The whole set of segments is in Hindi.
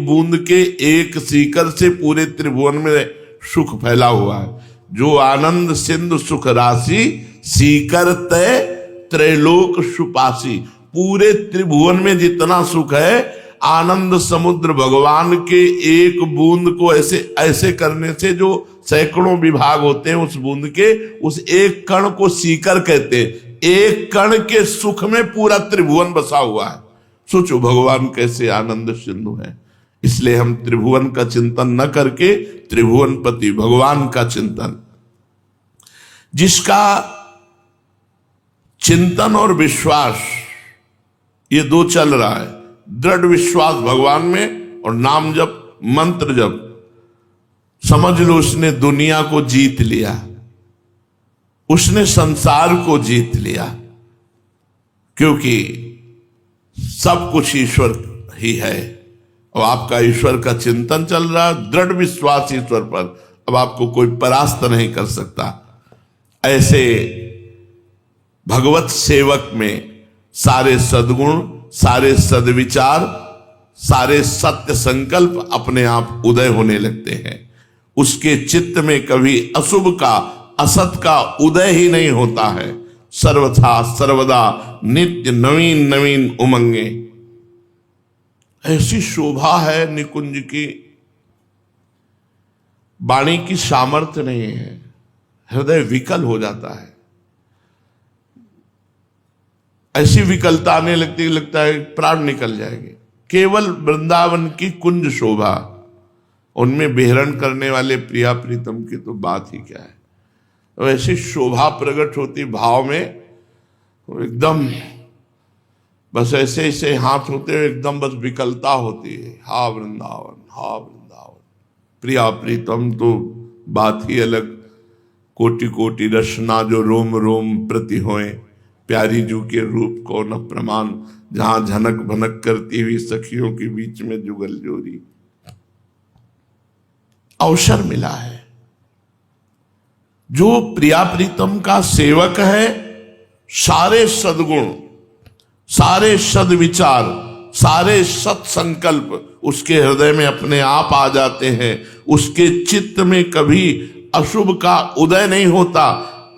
बूंद के एक सीकर से पूरे त्रिभुवन में सुख फैला हुआ है। जो आनंद सिंधु सुख राशि सीकर तय त्रैलोक सुपासी। पूरे त्रिभुवन में जितना सुख है, आनंद समुद्र भगवान के एक बूंद को ऐसे ऐसे करने से जो सैकड़ों विभाग होते हैं उस बूंद के, उस एक कण को सीकर कहते हैं। एक कण के सुख में पूरा त्रिभुवन बसा हुआ है। सोचो भगवान कैसे आनंद सिंधु है। इसलिए हम त्रिभुवन का चिंतन न करके त्रिभुवनपति भगवान का चिंतन, जिसका चिंतन और विश्वास ये दो चल रहा है, दृढ़ विश्वास भगवान में और नाम जप मंत्र जप, समझ लो उसने दुनिया को जीत लिया, उसने संसार को जीत लिया। क्योंकि सब कुछ ईश्वर ही है और आपका ईश्वर का चिंतन चल रहा है, दृढ़ विश्वास ईश्वर पर, अब आपको कोई परास्त नहीं कर सकता। ऐसे भगवत सेवक में सारे सद्गुण, सारे सद्विचार, सारे सत्य संकल्प अपने आप उदय होने लगते हैं। उसके चित्त में कभी अशुभ का, असत का उदय ही नहीं होता है। सर्वथा सर्वदा नित्य नवीन नवीन उमंगे। ऐसी शोभा है निकुंज की, वाणी की सामर्थ्य नहीं है, हृदय विकल हो जाता है। ऐसी विकलता आने लगती, लगता है प्राण निकल जाएंगे। केवल वृंदावन की कुंज शोभा, उनमें विहरण करने वाले प्रिया प्रीतम की तो बात ही क्या है। वैसी शोभा प्रकट होती भाव में, एकदम बस ऐसे ऐसे हाथ होते हुए एकदम बस विकलता होती है। हा वृंदावन, हा वृंदावन, प्रिया प्रीतम तो बात ही अलग। कोटि कोटि रसना जो रोम रोम प्रति होए, प्यारी जू के रूप को न प्रमाण। जहां झनक भनक करती हुई सखियों के बीच में जुगल जोरी। अवसर मिला है। जो प्रिया प्रीतम का सेवक है, सारे सद्गुण, सारे सद्विचार, सारे सत्संकल्प उसके हृदय में अपने आप आ जाते हैं। उसके चित्त में कभी अशुभ का उदय नहीं होता,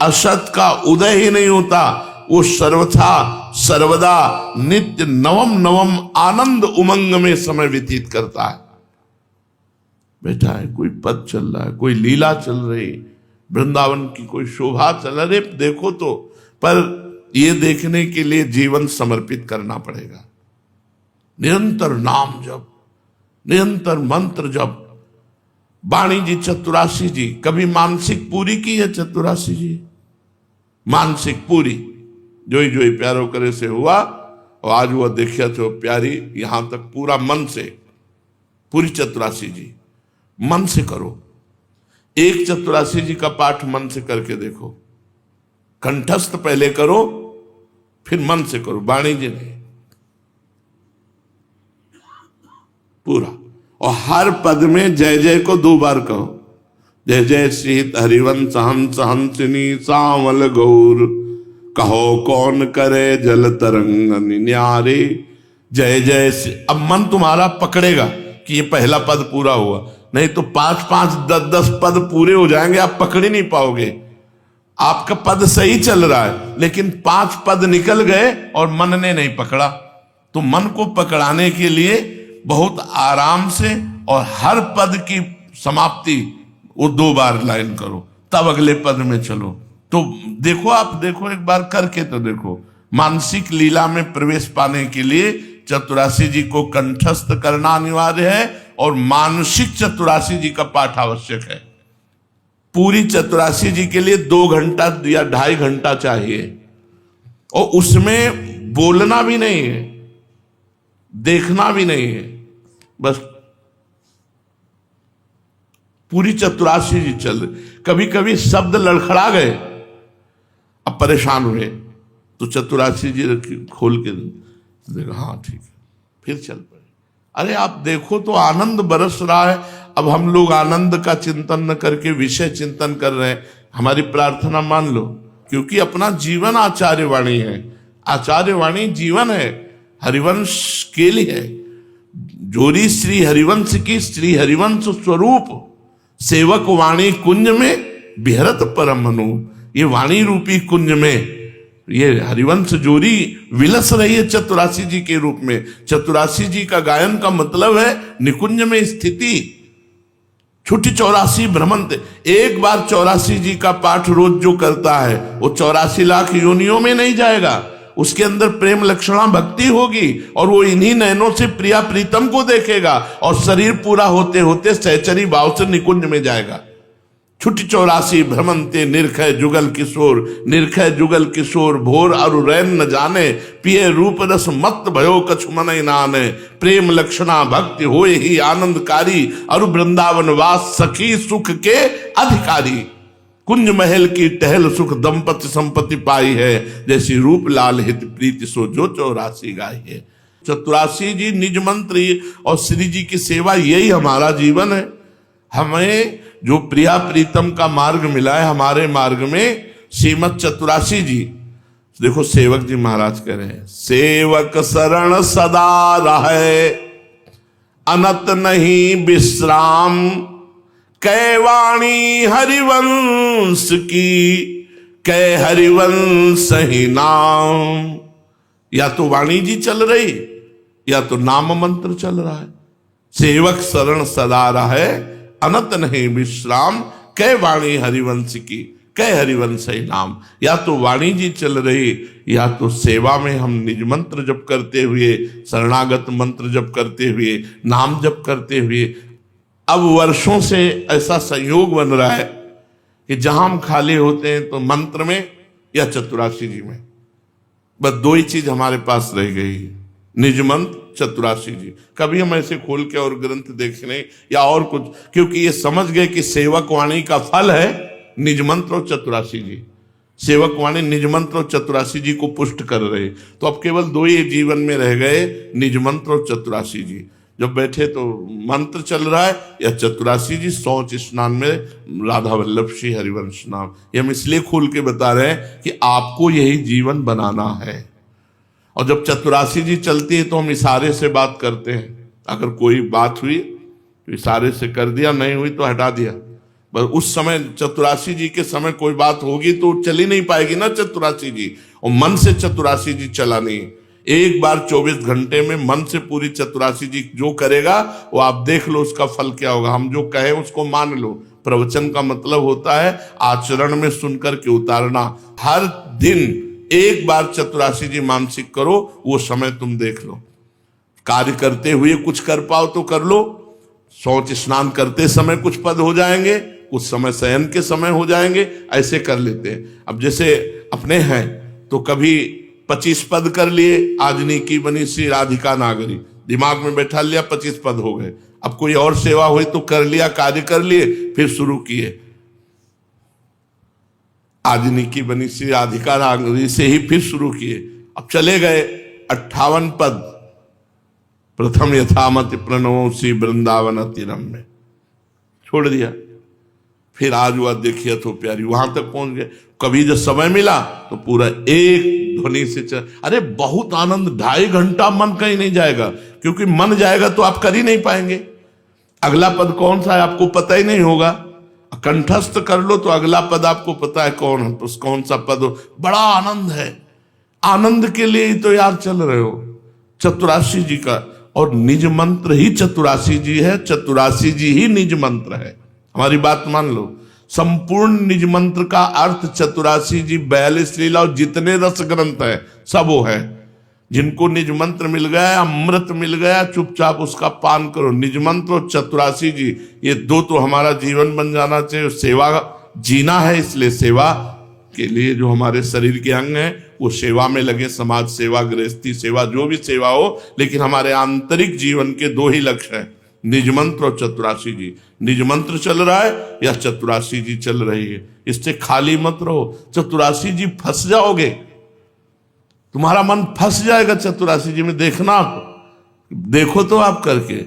असत का उदय ही नहीं होता। वो सर्वथा सर्वदा नित्य नवम नवम आनंद उमंग में समय व्यतीत करता है। बैठा है, कोई पद चल रहा है, कोई लीला चल रही, वृंदावन की कोई शोभा चल रही, देखो तो। पर ये देखने के लिए जीवन समर्पित करना पड़ेगा। निरंतर नाम जप, निरंतर मंत्र जप। वाणी जी चतुराशी जी कभी मानसिक पूरी की है? चतुराशी जी मानसिक पूरी जोई जोई प्यारो करे से हुआ, और आज वह देखिया तो प्यारी यहां तक पूरा मन से। पूरी चतुराशी जी मन से करो। एक चतुराशी जी का पाठ मन से करके देखो। कंठस्थ पहले करो, फिर मन से करो। वाणी जी नहीं, पूरा। और हर पद में जय जय को 2 बार कहो। जय जय श्री हरिवंश हंस हंसिनी सांवल गौर, कहो कौन करे जल तरंग न्यारे। जय जय। अब मन तुम्हारा पकड़ेगा कि ये पहला पद पूरा हुआ, नहीं तो 5-5, 10-10 पद पूरे हो जाएंगे, आप पकड़ ही नहीं पाओगे। आपका पद सही चल रहा है, लेकिन 5 पद निकल गए और मन ने नहीं पकड़ा। तो मन को पकड़ाने के लिए बहुत आराम से और हर पद की समाप्ति वो 2 बार लाइन करो, तब अगले पद में चलो। तो देखो, आप देखो, एक बार करके तो देखो। मानसिक लीला में प्रवेश पाने के लिए चतुराशी जी को कंठस्थ करना अनिवार्य है और मानसिक चतुराशी जी का पाठ आवश्यक है। पूरी चतुराशी जी के लिए 2 घंटा या 2.5 घंटा चाहिए, और उसमें बोलना भी नहीं है, देखना भी नहीं है, बस पूरी चतुराशी जी चल। कभी कभी शब्द लड़खड़ा गए, अब परेशान हुए, तो चतुराशी जी खोल के देखा, हाँ ठीक है, फिर चल पड़े। अरे आप देखो तो आनंद बरस रहा है। अब हम लोग आनंद का चिंतन न करके विषय चिंतन कर रहे हैं। हमारी प्रार्थना मान लो, क्योंकि अपना जीवन आचार्य वाणी है। आचार्य वाणी जीवन है, हरिवंश के लिए है। जोरी श्री हरिवंश की श्री हरिवंश स्वरूप सेवक वाणी कुंज में बिहरत परम मनु। ये वाणी रूपी कुंज में ये हरिवंश जोरी विलस रही है चतुरासी जी के रूप में। चतुरासी जी का गायन का मतलब है निकुंज में स्थिति। छुट्टी 84 भ्रमंत, एक बार 84 जी का पाठ रोज जो करता है वो 84 लाख योनियों में नहीं जाएगा। उसके अंदर प्रेम लक्षणा भक्ति होगी और वो इन्हीं नयनों से प्रिया प्रीतम को देखेगा और शरीर पूरा होते होते सहचरी भाव से निकुंज में जाएगा। छुट्टी 84 भ्रमंते निर्खय जुगल किशोर, निर्खय जुगल किशोर भोर अरु रैन न जाने, पिए रूप रस मत भयो कछु मन नाने, प्रेम लक्षणा भक्ति होए ही आनंदकारी, अरु वृंदावन वास सखी सुख के अधिकारी। कुंज महल की टहल सुख दंपति संपत्ति पाई है, जैसी रूप लाल हित प्रीति सो जो 84 गाई है। 84 जी निज मंत्र और श्री जी की सेवा, यही हमारा जीवन है। हमें जो प्रिया प्रीतम का मार्ग मिला है, हमारे मार्ग में श्रीमद 84 जी। देखो सेवक जी महाराज कह रहे हैं, सेवक शरण सदा रहे अनत नहीं विश्राम, कैवाणी हरिवंश की कै हरिवंश ही नाम। या तो वाणी जी चल रही या तो नाम मंत्र चल रहा है। सेवक शरण सदा रहे अनत नहीं विश्राम, कै वाणी हरिवंश की कै हरिवंश ही नाम। या तो वाणी जी चल रही या तो सेवा में हम निज मंत्र जप करते हुए, शरणागत मंत्र जप करते हुए, नाम जप करते हुए। अब वर्षों से ऐसा संयोग बन रहा है कि जहां हम खाली होते हैं तो मंत्र में या 84 जी में, बस दो ही चीज हमारे पास रह गई, निज मंत्र 84 जी। कभी हम ऐसे खोल के और ग्रंथ देखने या और कुछ, क्योंकि ये समझ गए कि सेवक वाणी का फल है निज मंत्र और 84 जी। सेवक वाणी निज मंत्र और 84 जी को पुष्ट कर रहे। तो अब केवल दो ही जीवन में रह गए, निज मंत्र और 84 जी। जब बैठे तो मंत्र चल रहा है या 84 जी, शौच स्नान में राधा वल्लभ श्री हरिवंश नाम। ये हम इसलिए खोल के बता रहे हैं कि आपको यही जीवन बनाना है। और जब 84 जी चलती है तो हम इशारे से बात करते हैं। अगर कोई बात हुई तो इशारे से कर दिया, नहीं हुई तो हटा दिया। बस उस समय 84 जी के समय कोई बात होगी तो चल ही नहीं पाएगी ना 84 जी। और मन से 84 जी चलानी। एक बार 24 घंटे में मन से पूरी 84 जी जो करेगा वो आप देख लो उसका फल क्या होगा। हम जो कहें उसको मान लो। प्रवचन का मतलब होता है आचरण में सुनकर के उतारना। हर दिन एक बार 84 जी मानसिक करो, वो समय तुम देख लो। कार्य करते हुए कुछ कर पाओ तो कर लो। शौच स्नान करते समय कुछ पद हो जाएंगे, कुछ समय शयन के समय हो जाएंगे, ऐसे कर लेते हैं। अब जैसे अपने हैं तो कभी 25 पद कर लिए, आजनी की बनी श्री राधिका नागरी, दिमाग में बैठा लिया 25 पद हो गए। अब कोई और सेवा हुई तो कर लिया, कार्य कर लिए, फिर शुरू किए आजनी की बनी श्री राधिका नागरी से ही फिर शुरू किए। अब चले गए 58 पद, प्रथम यथामति प्रणवों श्री वृंदावन तीरम में छोड़ दिया। फिर आज हुआ देखिए तो प्यारी, वहां तक पहुंच गए। कभी जब समय मिला तो पूरा एक ध्वनि से चल। अरे बहुत आनंद, 2.5 घंटा मन कहीं नहीं जाएगा, क्योंकि मन जाएगा तो आप कर ही नहीं पाएंगे। अगला पद कौन सा है आपको पता ही नहीं होगा। कंठस्थ कर लो तो अगला पद आपको पता है कौन सा पद हो। बड़ा आनंद है, आनंद के लिए ही तो यार चल रहे हो। 84 जी का और निज मंत्र ही 84 जी है, 84 जी ही निज मंत्र है। हमारी बात मान लो। संपूर्ण निज मंत्र का अर्थ 84 जी 42 लीला और जितने रस ग्रंथ है सब वो है। जिनको निज मंत्र मिल गया, अमृत मिल गया, चुपचाप उसका पान करो। निज मंत्र और 84 जी, ये दो तो हमारा जीवन बन जाना चाहिए। सेवा जीना है, इसलिए सेवा के लिए जो हमारे शरीर के अंग हैं वो सेवा में लगे। समाज सेवा, गृहस्थी सेवा, जो भी सेवा हो, लेकिन हमारे आंतरिक जीवन के दो ही लक्ष्य हैं, निज मंत्र और 84 जी। निज मंत्र चल रहा है या 84 जी चल रही है, इससे खाली मत रहो। 84 जी फंस जाओगे, तुम्हारा मन फंस जाएगा 84 जी में। देखना, देखो तो आप करके।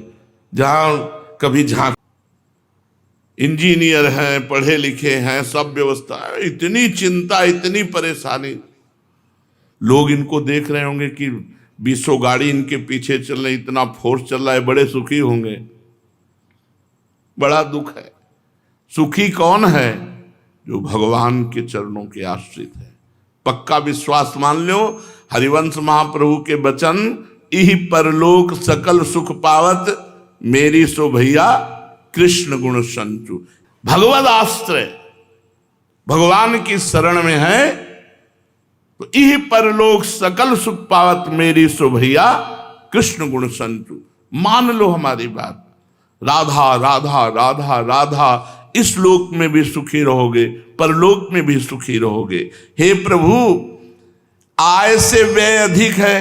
जहां कभी झांक, इंजीनियर हैं, पढ़े लिखे हैं, सब व्यवस्था है, इतनी चिंता, इतनी परेशानी। लोग इनको देख रहे होंगे कि 20 गाड़ी इनके पीछे चल रही, इतना फोर्स चल रहा है, बड़े सुखी होंगे। बड़ा दुख है। सुखी कौन है? जो भगवान के चरणों के आश्रित है। पक्का विश्वास मान लो, हरिवंश महाप्रभु के वचन, इह परलोक सकल सुख पावत, मेरी सो भैया कृष्ण गुण संचु। भगवद आश्रय, भगवान की शरण में है तो इह परलोक सकल सुख पावत, मेरी सो भैया कृष्ण गुण संचु। मान लो हमारी बात। राधा राधा राधा राधा, इस लोक में भी सुखी रहोगे, परलोक में भी सुखी रहोगे। हे प्रभु, आय से व्यय अधिक है,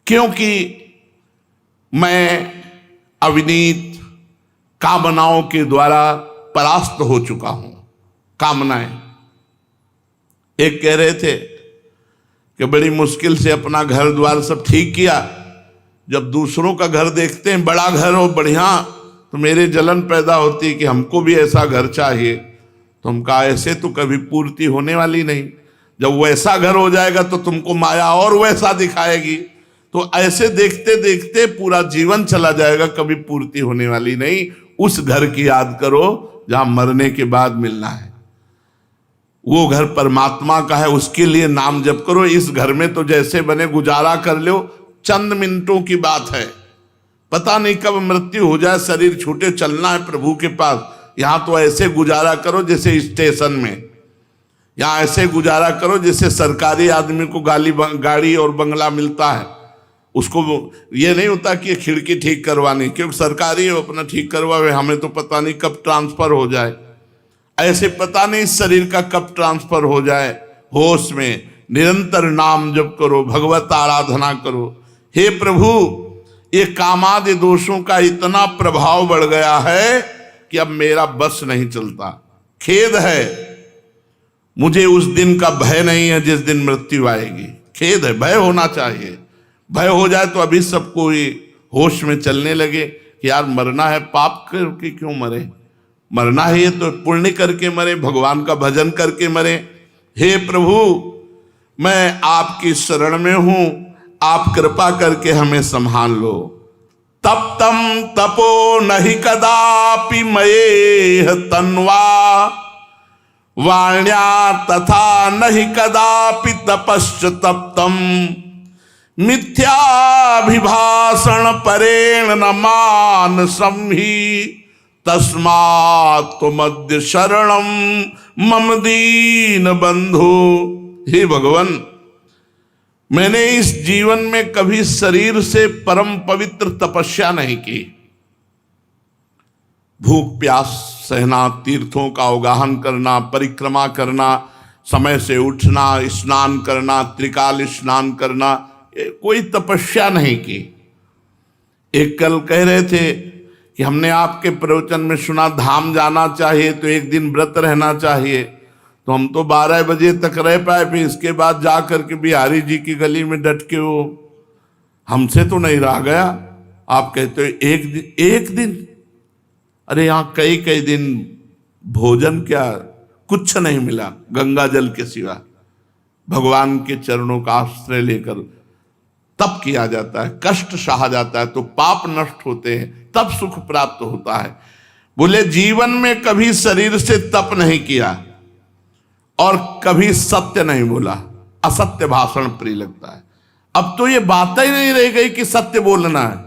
क्योंकि मैं अविनीत कामनाओं के द्वारा परास्त हो चुका हूं। कामनाएं, एक कह रहे थे कि बड़ी मुश्किल से अपना घर द्वार सब ठीक किया, जब दूसरों का घर देखते हैं बड़ा घर हो बढ़िया, तो मेरे जलन पैदा होती है कि हमको भी ऐसा घर चाहिए। तो हम कहा ऐसे तो कभी पूर्ति होने वाली नहीं, जब वैसा घर हो जाएगा तो तुमको माया और वैसा दिखाएगी। तो ऐसे देखते देखते पूरा जीवन चला जाएगा, कभी पूर्ति होने वाली नहीं। उस घर की याद करो जहां मरने के बाद मिलना है। वो घर परमात्मा का है, उसके लिए नाम जप करो। इस घर में तो जैसे बने गुजारा कर लो, चंद मिनटों की बात है, पता नहीं कब मृत्यु हो जाए, शरीर छूटे, चलना है प्रभु के पास। यहां तो ऐसे गुजारा करो जैसे स्टेशन में, यहां ऐसे गुजारा करो जैसे सरकारी आदमी को गाड़ी और बंगला मिलता है। उसको ये नहीं होता कि खिड़की ठीक करवानी, क्योंकि सरकारी है, अपना ठीक करवावे, हमें तो पता नहीं कब ट्रांसफर हो जाए। ऐसे पता नहीं शरीर का कब ट्रांसफर हो जाए। होश में निरंतर नाम जप करो, भगवत आराधना करो। हे प्रभु, ये कामादि दोषों का इतना प्रभाव बढ़ गया है कि अब मेरा बस नहीं चलता। खेद है, मुझे उस दिन का भय नहीं है जिस दिन मृत्यु आएगी। खेद है, भय होना चाहिए। भय हो जाए तो अभी सबको होश में चलने लगे कि यार मरना है, पाप करके क्यों मरे, मरना है तो पुण्य करके मरे, भगवान का भजन करके मरे। हे प्रभु, मैं आपकी शरण में हूं, आप कृपा करके हमें संभाल लो। तप्तम तपो नहीं कदापि मयेह तन्वा, वाण्या तथा नहीं कदापि तपश्च तप्तम, मिथ्याभिभाषण परेण न मानसं हि, तस्मात् त्वमद्य शरणं मम दीन बंधु। हे भगवान, मैंने इस जीवन में कभी शरीर से परम पवित्र तपस्या नहीं की। भूख प्यास सहना, तीर्थों का अवगाहन करना, परिक्रमा करना, समय से उठना, स्नान करना, त्रिकाल स्नान करना, कोई तपस्या नहीं की। एक कल कह रहे थे कि हमने आपके प्रवचन में सुना धाम जाना चाहिए तो एक दिन व्रत रहना चाहिए। तो हम तो 12 बजे तक रह पाए, फिर इसके बाद जा करके बिहारी जी की गली में डट के वो हमसे तो नहीं रहा गया। आप कहते हो एक दिन, अरे यहाँ कई कई दिन भोजन क्या कुछ नहीं मिला गंगा जल के सिवा। भगवान के चरणों का आश्रय लेकर तप किया जाता है, कष्ट सहा जाता है तो पाप नष्ट होते हैं, तब सुख प्राप्त होता है। बोले जीवन में कभी शरीर से तप नहीं किया और कभी सत्य नहीं बोला, असत्य भाषण प्रिय लगता है। अब तो ये बात ही नहीं रह गई कि सत्य बोलना है,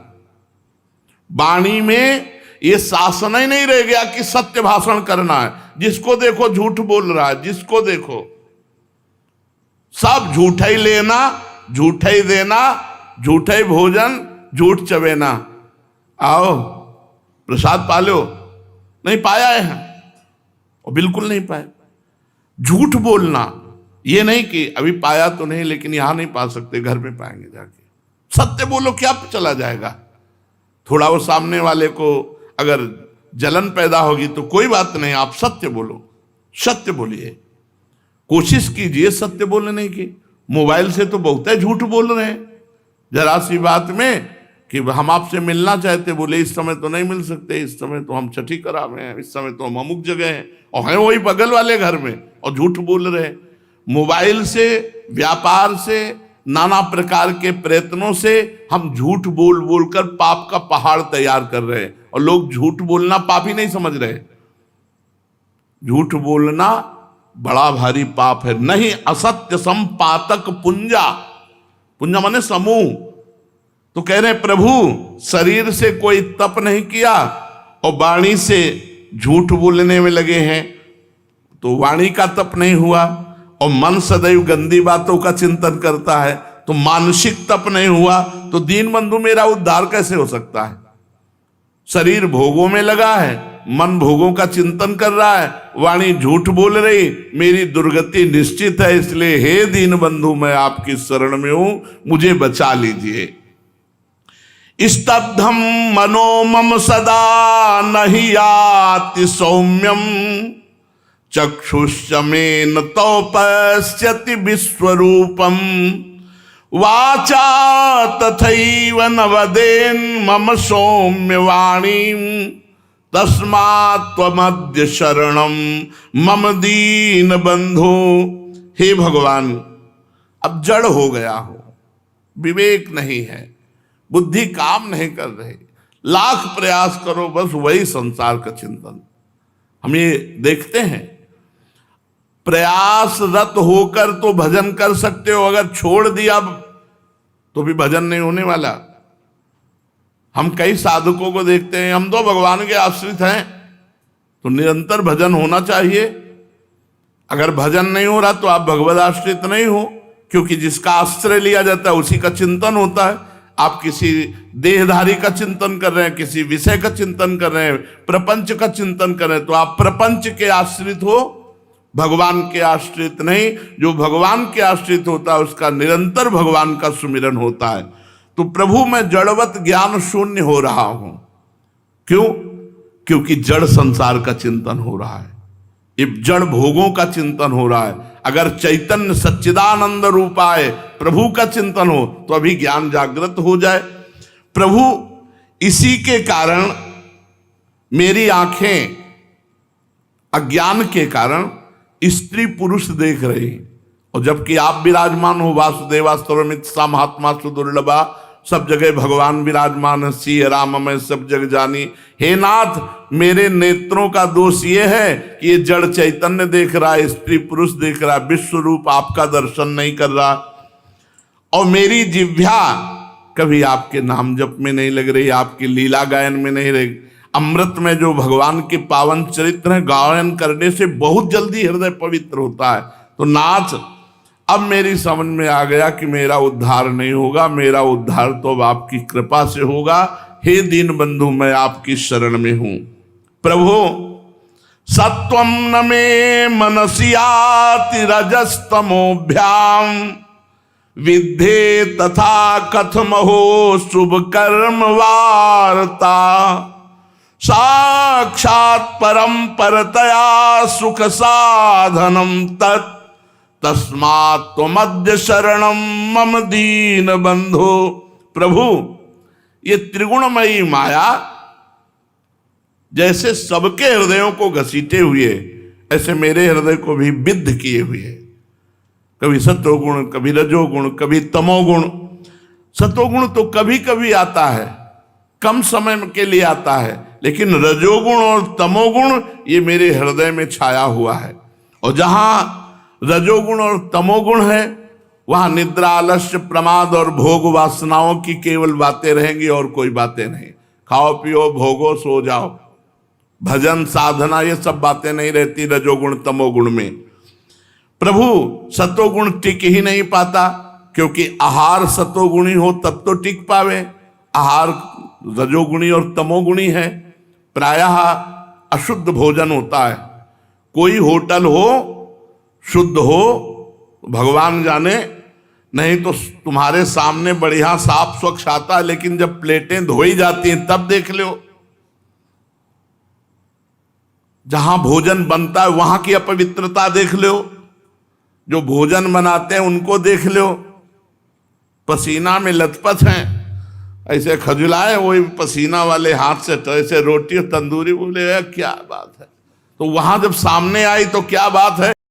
वाणी में ये शासन ही नहीं रह गया कि सत्य भाषण करना है। जिसको देखो झूठ बोल रहा है, जिसको देखो सब झूठा ही लेना, झूठा ही देना, झूठा ही भोजन, झूठ चबेना। आओ प्रसाद पा लो, नहीं पाया है और बिल्कुल नहीं पाया। झूठ बोलना, ये नहीं कि अभी पाया तो नहीं लेकिन यहां नहीं पा सकते, घर में पाएंगे जाके। सत्य बोलो, क्या चला जाएगा। थोड़ा वो सामने वाले को अगर जलन पैदा होगी तो कोई बात नहीं, आप सत्य बोलो, सत्य बोलिए, कोशिश कीजिए सत्य बोलने की। मोबाइल से तो बहुत है झूठ बोल रहे हैं, जरा सी बात में कि हम आपसे मिलना चाहते, बोले इस समय तो नहीं मिल सकते, इस समय तो हम छठी करा में हैं, इस समय तो हम अमुक जगह हैं, और हैं वही बगल वाले घर में और झूठ बोल रहे हैं। मोबाइल से, व्यापार से, नाना प्रकार के प्रयत्नों से हम झूठ बोल बोलकर पाप का पहाड़ तैयार कर रहे हैं। और लोग झूठ बोलना पाप ही नहीं समझ रहे। झूठ बोलना बड़ा भारी पाप है। नहीं असत्य संपातक पुंजा, पुंजा माने समूह। तो कह रहे प्रभु शरीर से कोई तप नहीं किया और वाणी से झूठ बोलने में लगे हैं, तो वाणी का तप नहीं हुआ। और मन सदैव गंदी बातों का चिंतन करता है, तो मानसिक तप नहीं हुआ। तो दीन बंधु मेरा उद्धार कैसे हो सकता है? शरीर भोगों में लगा है, मन भोगों का चिंतन कर रहा है, वाणी झूठ बोल रही, मेरी दुर्गति निश्चित है। इसलिए हे दीन बंधु मैं आपकी शरण में हूं, मुझे बचा लीजिए। स्तब्धम मनो मम सदा नहीं याति सौम्यम चक्षुष्यमेन तो पश्यति विश्वरूपम वाचा तथैव न वदेन मम सौम्य वाणी तस्मात् त्वमद्य शरणम मम दीन बंधु। हे भगवान, अब जड़ हो गया हो, विवेक नहीं है, बुद्धि काम नहीं कर रही, लाख प्रयास करो बस वही संसार का चिंतन। हम ये देखते हैं, प्रयासरत होकर तो भजन कर सकते हो, अगर छोड़ दिया तो भी भजन नहीं होने वाला। हम कई साधकों को देखते हैं, हम तो भगवान के आश्रित हैं, तो निरंतर भजन होना चाहिए। अगर भजन नहीं हो रहा तो आप भगवद आश्रित नहीं हो, क्योंकि जिसका आश्रय लिया जाता है उसी का चिंतन होता है। आप किसी देहधारी का चिंतन कर रहे हैं, किसी विषय का चिंतन कर रहे हैं, प्रपंच का चिंतन कर रहे हैं, तो आप प्रपंच के आश्रित हो, भगवान के आश्रित नहीं। जो भगवान के आश्रित होता है उसका निरंतर भगवान का सुमिरन होता है। तो प्रभु मैं जड़वत ज्ञान शून्य हो रहा हूं। क्यों? क्योंकि जड़ संसार का चिंतन हो रहा है, ये जड़ भोगों का चिंतन हो रहा है। अगर चैतन्य सच्चिदानंद रूपाय प्रभु का चिंतन हो तो अभी ज्ञान जागृत हो जाए। प्रभु इसी के कारण मेरी आंखें अज्ञान के कारण स्त्री पुरुष देख रही, और जबकि आप विराजमान हो, वासुदेवास्तवमित सा महात्मा सुदुर्लभा, सब जगह भगवान विराजमान है, सिय राम मैं सब जग जानी। हे नाथ, मेरे नेत्रों का दोष ये है कि ये जड़ चैतन्य देख रहा है, स्त्री पुरुष देख रहा है, विश्व रूप आपका दर्शन नहीं कर रहा। और मेरी जिह्वा कभी आपके नाम जप में नहीं लग रही, आपकी लीला गायन में नहीं रही। अमृत में जो भगवान के पावन चरित्र हैं, गायन करने से बहुत जल्दी हृदय पवित्र होता है। तो नाथ, अब मेरी समझ में आ गया कि मेरा उद्धार नहीं होगा, मेरा उद्धार तो अब आपकी कृपा से होगा। हे दीन बंधु मैं आपकी शरण में हूं। प्रभु सत्वम न मे मनसियाति रजस्तमोभ्याम विद्धे तथा कथमहो शुभ कर्म वार्ता साक्षात् परम परतया सुख साधनम तत् तस्मात् त्वमद्य शरणम मम दीन बंधु। प्रभु ये त्रिगुणमयी माया जैसे सबके हृदयों को घसीटे हुए, ऐसे मेरे हृदय को भी विद्ध किए हुए। कभी सत्वगुण, कभी रजोगुण, कभी तमोगुण। सत्वगुण तो कभी कभी आता है, कम समय के लिए आता है, लेकिन रजोगुण और तमोगुण ये मेरे हृदय में छाया हुआ है। और जहां रजोगुण और तमोगुण है वहां निद्रा, आलस्य, प्रमाद और भोग वासनाओं की केवल बातें रहेंगी और कोई बातें नहीं। खाओ पियो भोगो सो जाओ, भजन साधना ये सब बातें नहीं रहती रजोगुण तमोगुण में। प्रभु सतोगुण टिक ही नहीं पाता, क्योंकि आहार सतोगुणी हो तब तो टिक पावे। आहार रजोगुणी और तमोगुणी है, प्रायः अशुद्ध भोजन होता है। कोई होटल हो शुद्ध हो भगवान जाने, नहीं तो तुम्हारे सामने बढ़िया साफ स्वच्छ आता है, लेकिन जब प्लेटें धोई जाती हैं तब देख लो। जहां भोजन बनता है वहां की अपवित्रता देख लो, जो भोजन बनाते हैं उनको देख लो, पसीना में लथपथ हैं, ऐसे खजुलाए वही पसीना वाले हाथ से, तो ऐसे रोटी और तंदूरी बोले क्या बात है। तो वहां जब सामने आई तो क्या बात है,